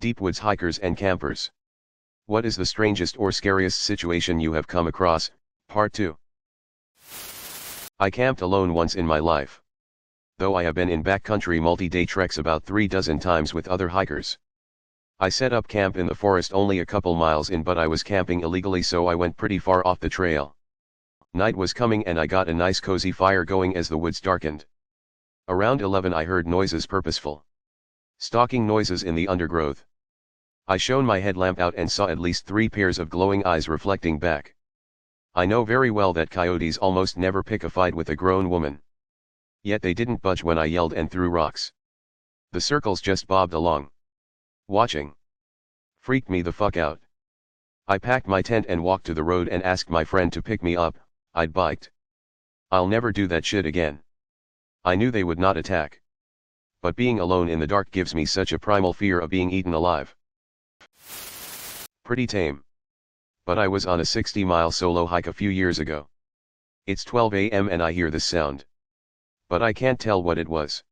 Deep woods hikers and campers. What is the strangest or scariest situation you have come across? Part 2. I camped alone once in my life. Though I have been in backcountry multi-day treks about 36 times with other hikers. I set up camp in the forest only a couple miles in, but I was camping illegally, so I went pretty far off the trail. Night was coming and I got a nice cozy fire going as the woods darkened. Around 11 I heard noises, purposeful stalking noises in the undergrowth. I shone my headlamp out and saw at least 3 pairs of glowing eyes reflecting back. I know very well that coyotes almost never pick a fight with a grown woman. Yet they didn't budge when I yelled and threw rocks. The circles just bobbed along. Watching. Freaked me the fuck out. I packed my tent and walked to the road and asked my friend to pick me up. I'd biked. I'll never do that shit again. I knew they would not attack. But being alone in the dark gives me such a primal fear of being eaten alive. Pretty tame. But I was on a 60-mile solo hike a few years ago. It's 12 a.m. and I hear this sound. But I can't tell what it was.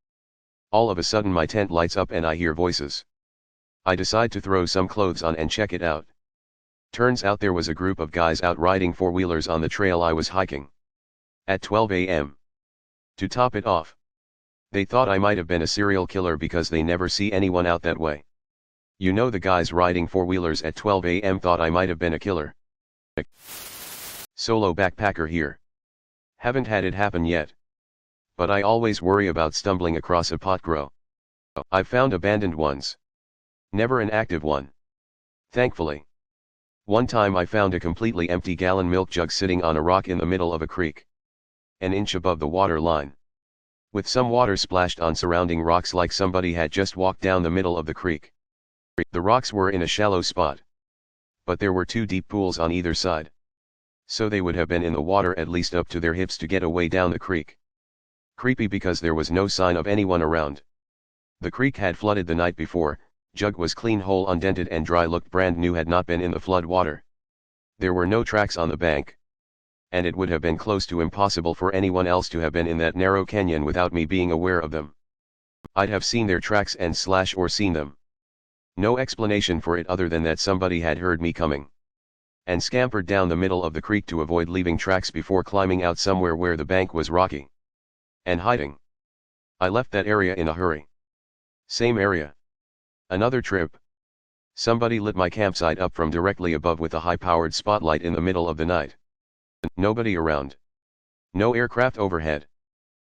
All of a sudden my tent lights up and I hear voices. I decide to throw some clothes on and check it out. Turns out there was a group of guys out riding 4-wheelers on the trail I was hiking. At 12 a.m. To top it off, they thought I might have been a serial killer because they never see anyone out that way. You know, the guys riding 4-wheelers at 12 a.m. thought I might have been a killer. Solo backpacker here. Haven't had it happen yet. But I always worry about stumbling across a pot grow. I've found abandoned ones. Never an active one. Thankfully. One time I found a completely empty gallon milk jug sitting on a rock in the middle of a creek. An inch above the water line. With some water splashed on surrounding rocks like somebody had just walked down the middle of the creek. The rocks were in a shallow spot. But there were 2 deep pools on either side. So they would have been in the water at least up to their hips to get away down the creek. Creepy because there was no sign of anyone around. The creek had flooded the night before, jug was clean, whole, undented and dry, looked brand new, had not been in the flood water. There were no tracks on the bank. And it would have been close to impossible for anyone else to have been in that narrow canyon without me being aware of them. I'd have seen their tracks and slash or seen them. No explanation for it other than that somebody had heard me coming. And scampered down the middle of the creek to avoid leaving tracks before climbing out somewhere where the bank was rocky. And hiding. I left that area in a hurry. Same area. Another trip. Somebody lit my campsite up from directly above with a high-powered spotlight in the middle of the night. Nobody around. No aircraft overhead.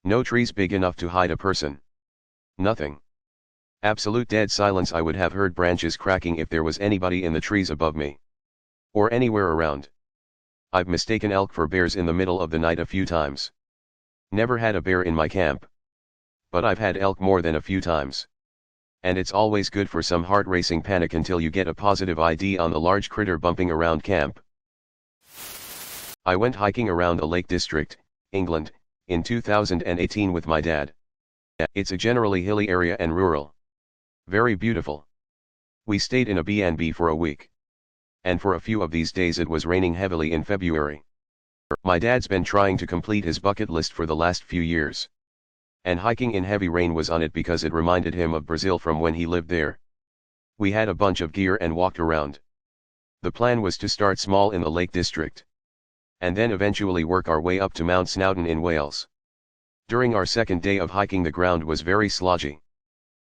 No trees big enough to hide a person. Nothing. Absolute dead silence. I would have heard branches cracking if there was anybody in the trees above me. Or anywhere around. I've mistaken elk for bears in the middle of the night a few times. Never had a bear in my camp. But I've had elk more than a few times. And it's always good for some heart-racing panic until you get a positive ID on the large critter bumping around camp. I went hiking around a Lake District, England, in 2018 with my dad. It's a generally hilly area and rural. Very beautiful. We stayed in a B&B for a week. And for a few of these days it was raining heavily in February. My dad's been trying to complete his bucket list for the last few years. And hiking in heavy rain was on it because it reminded him of Brazil from when he lived there. We had a bunch of gear and walked around. The plan was to start small in the Lake District. And then eventually work our way up to Mount Snowdon in Wales. During our second day of hiking the ground was very slodgy.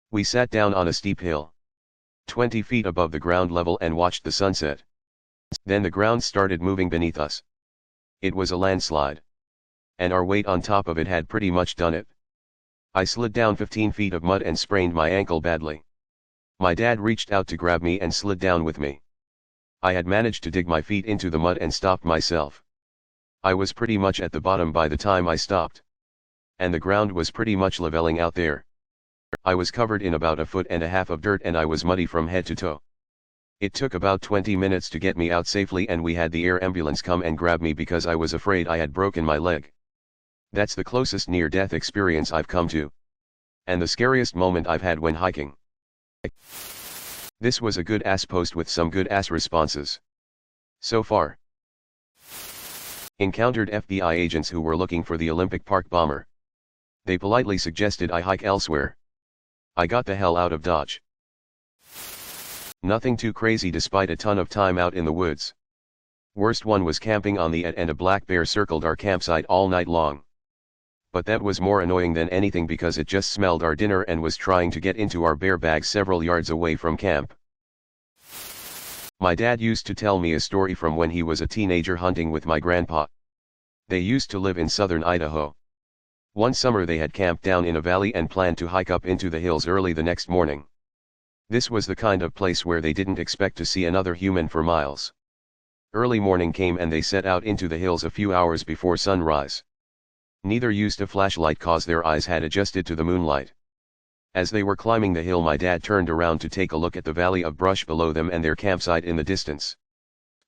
We sat down on a steep hill, 20 feet above the ground level, and watched the sunset. Then the ground started moving beneath us. It was a landslide. And our weight on top of it had pretty much done it. I slid down 15 feet of mud and sprained my ankle badly. My dad reached out to grab me and slid down with me. I had managed to dig my feet into the mud and stopped myself. I was pretty much at the bottom by the time I stopped. And the ground was pretty much leveling out there. I was covered in about 1.5 feet of dirt and I was muddy from head to toe. It took about 20 minutes to get me out safely, and we had the air ambulance come and grab me because I was afraid I had broken my leg. That's the closest near-death experience I've come to. And the scariest moment I've had when hiking. This was a good ass post with some good ass responses. So far. Encountered FBI agents who were looking for the Olympic Park bomber. They politely suggested I hike elsewhere. I got the hell out of Dodge. Nothing too crazy despite a ton of time out in the woods. Worst one was camping on the and a black bear circled our campsite all night long. But that was more annoying than anything because it just smelled our dinner and was trying to get into our bear bag several yards away from camp. My dad used to tell me a story from when he was a teenager hunting with my grandpa. They used to live in southern Idaho. One summer they had camped down in a valley and planned to hike up into the hills early the next morning. This was the kind of place where they didn't expect to see another human for miles. Early morning came and they set out into the hills a few hours before sunrise. Neither used a flashlight cause their eyes had adjusted to the moonlight. As they were climbing the hill, my dad turned around to take a look at the valley of brush below them and their campsite in the distance.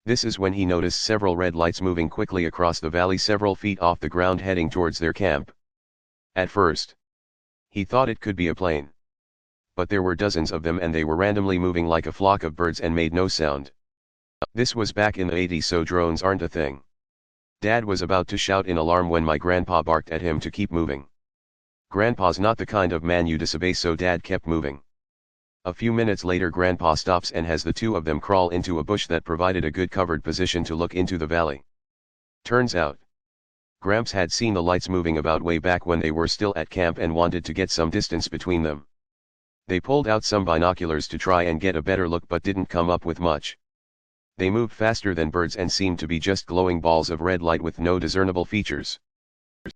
This is when he noticed several red lights moving quickly across the valley several feet off the ground heading towards their camp. At first, he thought it could be a plane. But there were dozens of them and they were randomly moving like a flock of birds and made no sound. This was back in the 80s, so drones aren't a thing. Dad was about to shout in alarm when my grandpa barked at him to keep moving. Grandpa's not the kind of man you disobey, so Dad kept moving. A few minutes later Grandpa stops and has the two of them crawl into a bush that provided a good covered position to look into the valley. Turns out, Gramps had seen the lights moving about way back when they were still at camp and wanted to get some distance between them. They pulled out some binoculars to try and get a better look but didn't come up with much. They moved faster than birds and seemed to be just glowing balls of red light with no discernible features.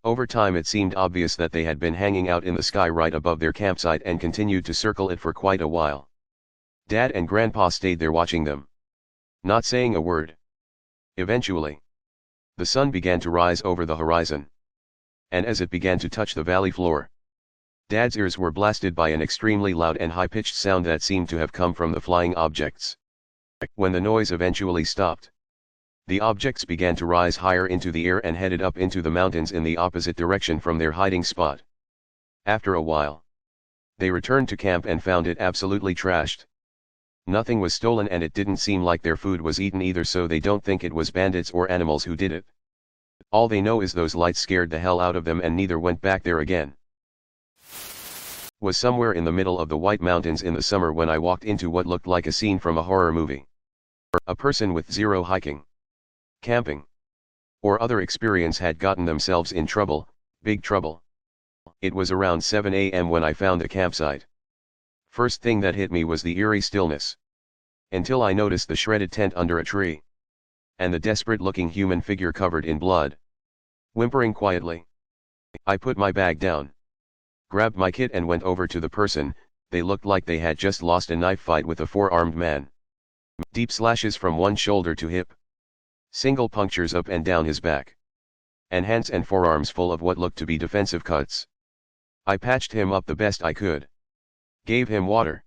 Over time it seemed obvious that they had been hanging out in the sky right above their campsite and continued to circle it for quite a while. Dad and Grandpa stayed there watching them, not saying a word. Eventually, the sun began to rise over the horizon. And as it began to touch the valley floor, Dad's ears were blasted by an extremely loud and high-pitched sound that seemed to have come from the flying objects. When the noise eventually stopped, the objects began to rise higher into the air and headed up into the mountains in the opposite direction from their hiding spot. After a while, they returned to camp and found it absolutely trashed. Nothing was stolen and it didn't seem like their food was eaten either, so they don't think it was bandits or animals who did it. All they know is those lights scared the hell out of them and neither went back there again. Was somewhere in the middle of the White Mountains in the summer when I walked into what looked like a scene from a horror movie. A person with zero hiking, camping, or other experience had gotten themselves in trouble, big trouble. It was around 7 a.m. when I found the campsite. First thing that hit me was the eerie stillness. Until I noticed the shredded tent under a tree. And the desperate-looking human figure covered in blood, whimpering quietly. I put my bag down, grabbed my kit and went over to the person. They looked like they had just lost a knife fight with a four-armed man. Deep slashes from one shoulder to hip. Single punctures up and down his back. And hands and forearms full of what looked to be defensive cuts. I patched him up the best I could. Gave him water.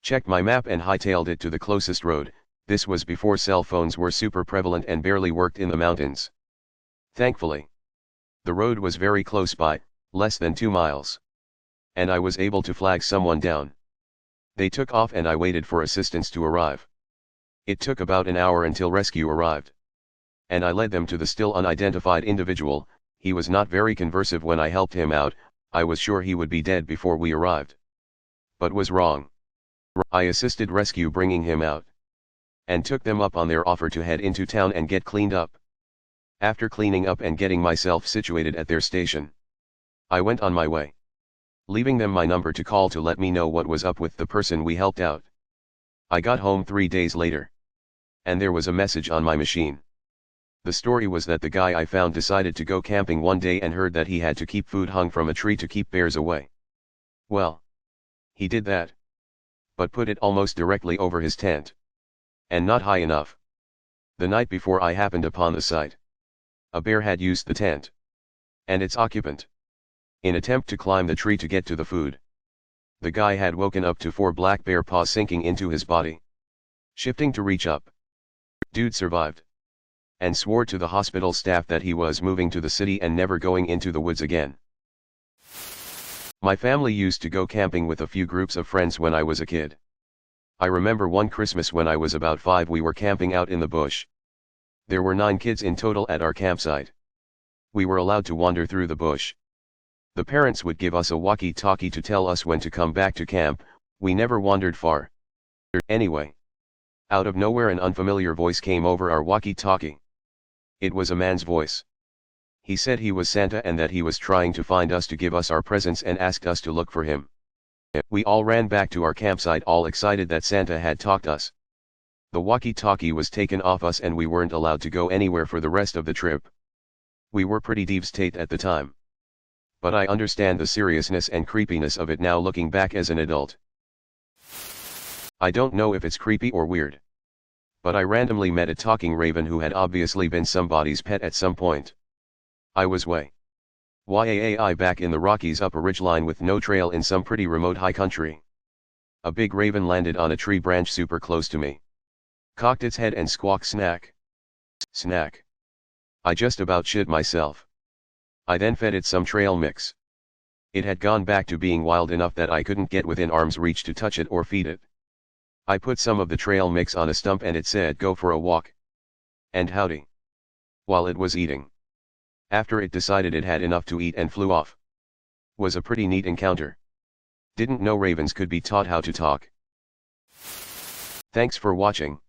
Checked my map and hightailed it to the closest road. This was before cell phones were super prevalent and barely worked in the mountains. Thankfully, the road was very close by, less than 2 miles. And I was able to flag someone down. They took off and I waited for assistance to arrive. It took about an hour until rescue arrived. And I led them to the still unidentified individual. He was not very conversive when I helped him out. I was sure he would be dead before we arrived. But was wrong. I assisted rescue bringing him out. And took them up on their offer to head into town and get cleaned up. After cleaning up and getting myself situated at their station, I went on my way, leaving them my number to call to let me know what was up with the person we helped out. I got home 3 days later. And there was a message on my machine. The story was that the guy I found decided to go camping one day and heard that he had to keep food hung from a tree to keep bears away. Well, he did that, but put it almost directly over his tent. And not high enough. The night before I happened upon the site. A bear had used the tent. And its occupant. In attempt to climb the tree to get to the food. The guy had woken up to 4 black bear paws sinking into his body. Shifting to reach up. Dude survived. And swore to the hospital staff that he was moving to the city and never going into the woods again. My family used to go camping with a few groups of friends when I was a kid. I remember one Christmas when I was about 5 we were camping out in the bush. There were 9 kids in total at our campsite. We were allowed to wander through the bush. The parents would give us a walkie-talkie to tell us when to come back to camp. We never wandered far. Anyway. Out of nowhere an unfamiliar voice came over our walkie-talkie. It was a man's voice. He said he was Santa and that he was trying to find us to give us our presents and asked us to look for him. We all ran back to our campsite all excited that Santa had talked us. The walkie-talkie was taken off us and we weren't allowed to go anywhere for the rest of the trip. We were pretty devastated at the time. But I understand the seriousness and creepiness of it now looking back as an adult. I don't know if it's creepy or weird. But I randomly met a talking raven who had obviously been somebody's pet at some point. I was way back in the Rockies up a ridgeline with no trail in some pretty remote high country. A big raven landed on a tree branch super close to me. Cocked its head and squawked snack. Snack. I just about shit myself. I then fed it some trail mix. It had gone back to being wild enough that I couldn't get within arm's reach to touch it or feed it. I put some of the trail mix on a stump and it said go for a walk. And howdy. While it was eating. After it decided it had enough to eat and flew off. Was a pretty neat encounter. Didn't know ravens could be taught how to talk. Thanks for watching.